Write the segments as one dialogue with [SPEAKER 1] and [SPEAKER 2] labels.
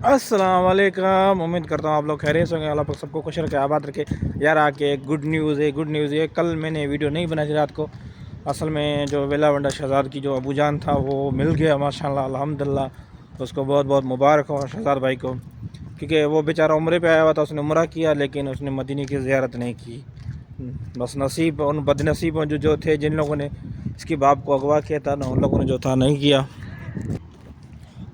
[SPEAKER 1] अस्सलाम वालेकुम। उम्मीद करता हूँ आप लोग खैरियत से होंगे। अल्लाह पाक सबको खुश रखे, आबाद रखे। यार आके गुड न्यूज़ है। कल मैंने वीडियो नहीं बनाई थी रात को। असल में जो वेला वंडा शहजाद की जो अबू जान था वो मिल गया माशाल्लाह अल्हम्दुलिल्लाह। उसको बहुत बहुत मुबारक हो शहजाद भाई को, क्योंकि वो बेचारा उम्रे पे आया हुआ था। उसने उम्रा किया लेकिन उसने मदीने की ज़ियारत नहीं की। बस नसीब उन बदनसीबों जो थे, जिन लोगों ने इसकी बाप को अगवा किया था ना, उन लोगों ने जो था नहीं किया।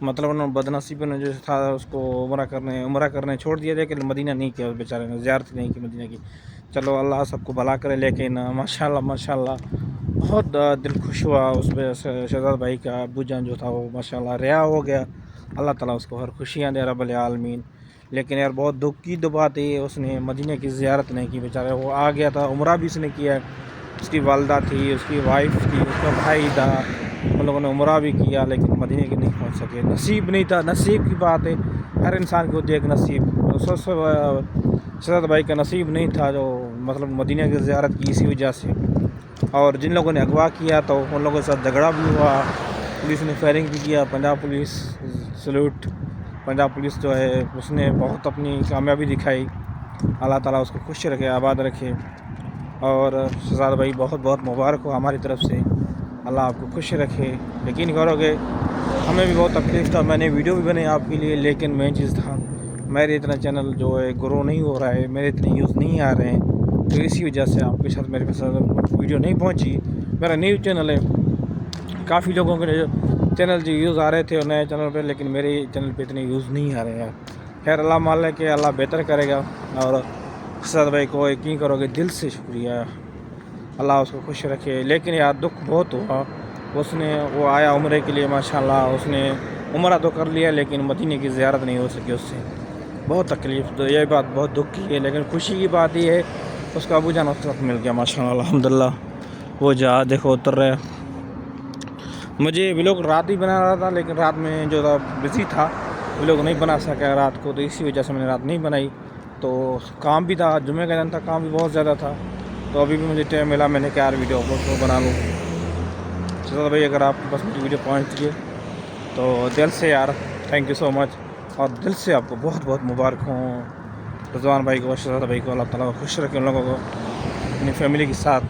[SPEAKER 1] मतलब उन्होंने बदनसीबों ने जो था उसको उम्रा करने छोड़ दिया, लेकिन मदीना नहीं किया। उस बेचारे ने ज़ियारत नहीं की मदीना की। चलो अल्लाह सबको भला करे। लेकिन माशाल्लाह बहुत दिल खुश हुआ उस शहजाद भाई का। अब्बू जान जो था वो माशाल्लाह रिहा हो गया। अल्लाह ताला उसको हर खुशियाँ दे रब्बुल आलमीन। लेकिन यार बहुत दुख की बात है, उसने मदीने की ज़ियारत नहीं की। बेचारे वो आ गया था, उम्रा भी उसने किया है। उसकी वालदा थी, उसकी वाइफ थी, उसका भाई था, उन लोगों ने उम्रा भी किया लेकिन मदीने के नहीं पहुंच सके। नसीब नहीं था, नसीब की बात है। हर इंसान को होती है एक नसीब। शहजाद भाई का नसीब नहीं था जो मतलब मदीने की ज़ियारत की, इसी वजह से। और जिन लोगों ने अगवा किया तो उन लोगों के साथ झगड़ा भी हुआ, पुलिस ने फायरिंग भी किया। Punjab police salute. Punjab police जो है उसने बहुत अपनी कामयाबी दिखाई। अल्लाह ताला उसको खुश रखे, आबाद रखे। और शहजाद भाई बहुत बहुत मुबारक हो हमारी तरफ से। अल्लाह आपको खुश रखे। यकीन करोगे हमें भी बहुत तकलीफ़ था। मैंने वीडियो भी बनाई आपके लिए, लेकिन मेन चीज़ था मेरे इतना चैनल जो है ग्रो नहीं हो रहा है, मेरे इतने व्यूज़ नहीं आ रहे हैं, तो इसी वजह से आपके साथ मेरे साथ वीडियो नहीं पहुंची। मेरा न्यू चैनल है, काफ़ी लोगों के चैनल जो व्यूज़ आ रहे थे और नए चैनल पर, लेकिन मेरे चैनल पर इतने व्यूज़ नहीं आ रहे हैं। खैर अल्लाह मालिक के अल्लाह बेहतर करेगा। और शहजाद भाई को यकीन करोगे दिल से शुक्रिया, अल्लाह उसको खुश रखे। लेकिन यार दुख बहुत हुआ। वो आया उम्रे के लिए माशाल्लाह, उसने उम्रा तो कर लिया लेकिन मदीने की ज़ियारत नहीं हो सकी उससे। बहुत तकलीफ़, तो ये बात बहुत दुख की है। लेकिन खुशी की बात ये है उसका अबू जान उस वक्त मिल गया माशाल्लाह अल्हम्दुलिल्लाह। वो जा देखो उतर रहे। मुझे व्लॉग रात ही बना रहा था, लेकिन रात में जो था बिज़ी था, व्लॉग नहीं बना सका रात को, तो इसी वजह से मैंने रात नहीं बनाई। तो काम भी था, जुम्मे का दिन था, काम भी बहुत ज़्यादा था। तो अभी भी मुझे टाइम मिला, मैंने कहा यार वीडियो अपलोड को बना लूँ। शहजाद भाई अगर आपके पास मेरी वीडियो पहुँच गई तो दिल से यार थैंक यू सो मच। और दिल से आपको बहुत बहुत मुबारक हो। रिजवान भाई को, शहजाद भाई को अल्लाह ताला खुश रखे, उन लोगों को अपनी फैमिली के साथ।